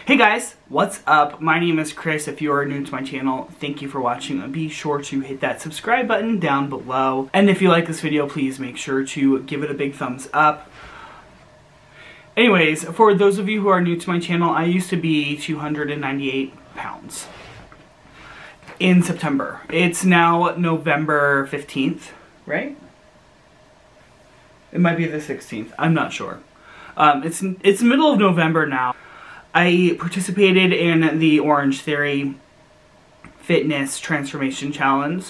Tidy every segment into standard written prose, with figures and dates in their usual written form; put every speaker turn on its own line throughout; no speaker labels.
Hey guys, what's up? My name is Chris. If you are new to my channel, thank you for watching. Be sure to hit that subscribe button down below. And if you like this video, please make sure to give it a big thumbs up. Anyways, for those of you who are new to my channel, I used to be 298 pounds in September. It's now November 15th, right? It might be the 16th. I'm not sure. It's the middle of November now. I participated in the Orange Theory Fitness Transformation Challenge.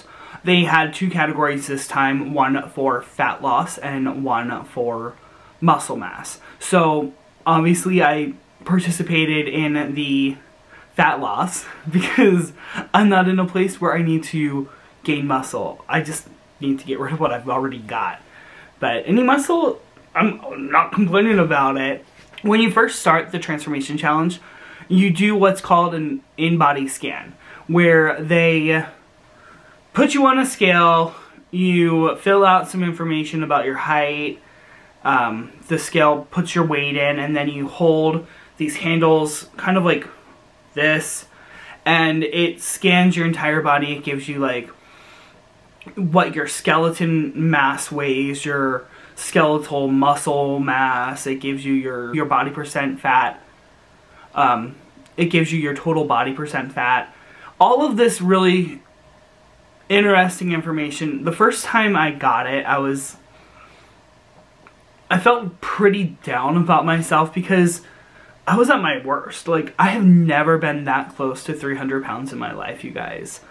They had two categories this time, one for fat loss and one for muscle mass. So obviously I participated in the fat loss because I'm not in a place where I need to gain muscle. I just need to get rid of what I've already got. But any muscle, I'm not complaining about it. When you first start the transformation challenge, you do what's called an InBody scan, where they put you on a scale, you fill out some information about your height, the scale puts your weight in, and then you hold these handles kind of like this, and it scans your entire body. It gives you like what your skeleton mass weighs, your skeletal muscle mass, it gives you your body percent fat, it gives you your total body percent fat. All of this really interesting information. The first time I got it, I felt pretty down about myself because I was at my worst. Like, I have never been that close to 300 pounds in my life, you guys.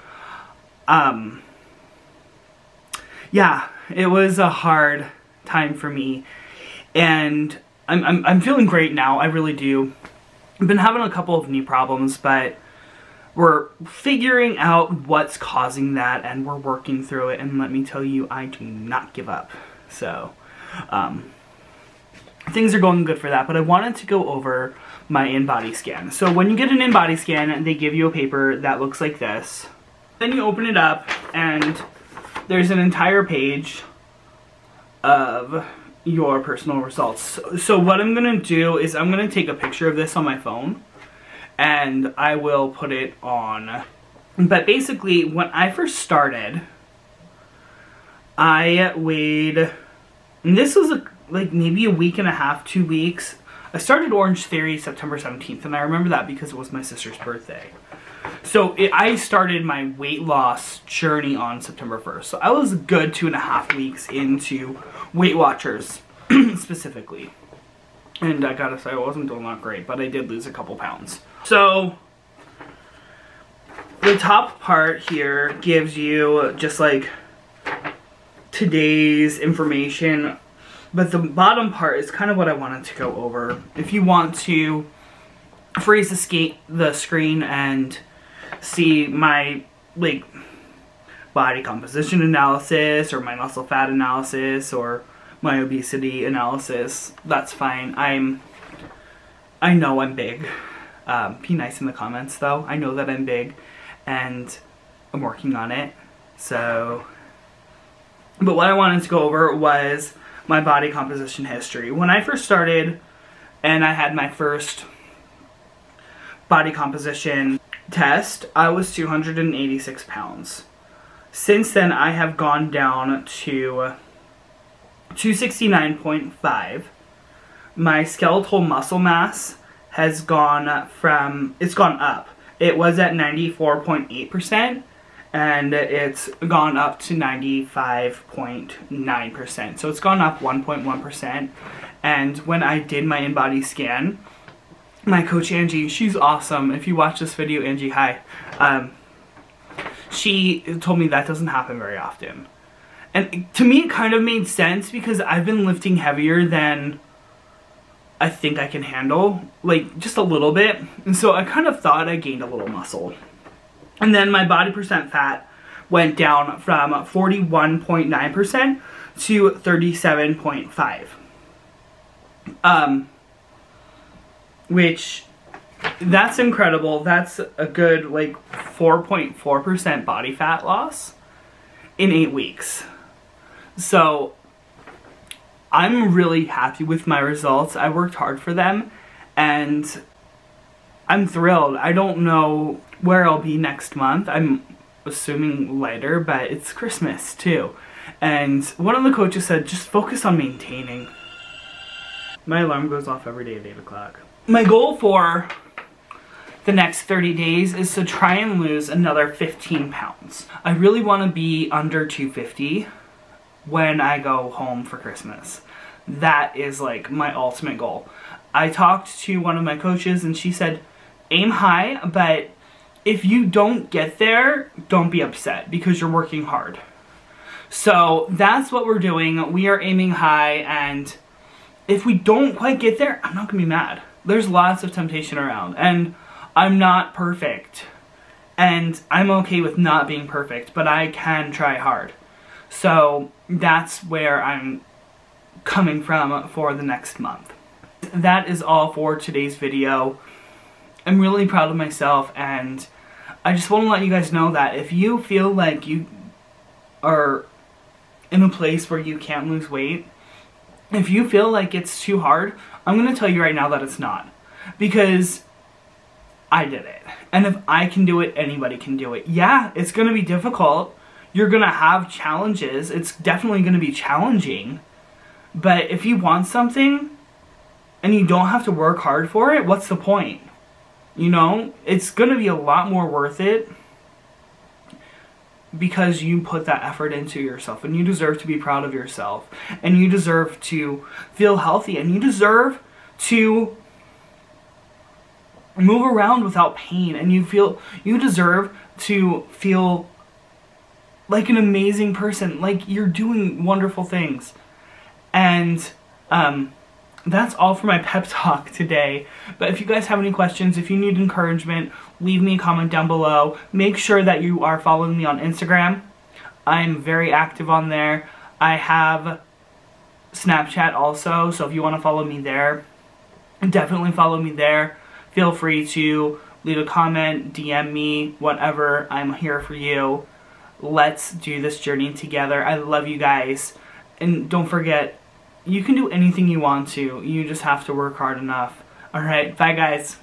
Yeah, it was a hard time for me, and I'm feeling great now. I really do. I've been having a couple of knee problems, but we're figuring out what's causing that, and we're working through it, and let me tell you, I do not give up. So things are going good for that, but I wanted to go over my InBody scan. So when you get an InBody scan, they give you a paper that looks like this. Then you open it up, and there's an entire page of your personal results. So what I'm going to do is I'm going to take a picture of this on my phone and I will put it on. But basically, when I first started, I weighed, and this was like maybe a week and a half, 2 weeks. I started Orange Theory September 17th, and I remember that because it was my sister's birthday. So I started my weight loss journey on September 1st. So I was a good 2.5 weeks into Weight Watchers specifically. And I gotta say, I wasn't doing that great, but I did lose a couple pounds. So the top part here gives you just like today's information, but the bottom part is kind of what I wanted to go over. If you want to freeze the screen and see my like body composition analysis or my muscle fat analysis or my obesity analysis, that's fine. I know I'm big. Be nice in the comments though. I know that I'm big and I'm working on it. So, but what I wanted to go over was my body composition history. When I first started and I had my first body composition test, I was 286 pounds. Since then, I have gone down to 269.5. My skeletal muscle mass has gone up. It was at 94.8%, and it's gone up to 95.9%. So it's gone up 1.1%. And when I did my InBody scan, my coach Angie, she's awesome. If you watch this video, Angie, hi. She told me that doesn't happen very often. And to me, it kind of made sense because I've been lifting heavier than I think I can handle, like just a little bit. And so I kind of thought I gained a little muscle. And then my body percent fat went down from 41.9% to 37.5%. Which, that's incredible. That's a good like 4.4% body fat loss in 8 weeks. So I'm really happy with my results. I worked hard for them, and I'm thrilled. I don't know where I'll be next month. I'm assuming lighter, but it's Christmas too. And one of the coaches said, just focus on maintaining. My alarm goes off every day at 8 o'clock. My goal for the next 30 days is to try and lose another 15 pounds. I really want to be under 250 when I go home for Christmas. That is like my ultimate goal. I talked to one of my coaches and she said, aim high, but if you don't get there, don't be upset because you're working hard. So that's what we're doing. We are aiming high, and if we don't quite get there, I'm not gonna be mad. There's lots of temptation around, and I'm not perfect. And I'm okay with not being perfect, but I can try hard. So that's where I'm coming from for the next month. That is all for today's video. I'm really proud of myself, and I just want to let you guys know that if you feel like you are in a place where you can't lose weight, if you feel like it's too hard, I'm going to tell you right now that it's not. Because I did it. And if I can do it, anybody can do it. Yeah, it's going to be difficult. You're going to have challenges. It's definitely going to be challenging. But if you want something and you don't have to work hard for it, what's the point? You know, it's going to be a lot more worth it because you put that effort into yourself, and you deserve to be proud of yourself, and you deserve to feel healthy, and you deserve to move around without pain, and you deserve to feel like an amazing person, like you're doing wonderful things. And that's all for my pep talk today. But if you guys have any questions, if you need encouragement, leave me a comment down below. Make sure that you are following me on Instagram. I'm very active on there. I have Snapchat also, so if you want to follow me there, definitely follow me there. Feel free to leave a comment, DM me, whatever. I'm here for you. Let's do this journey together. I love you guys. And don't forget, you can do anything you want to. You just have to work hard enough. Alright, bye guys.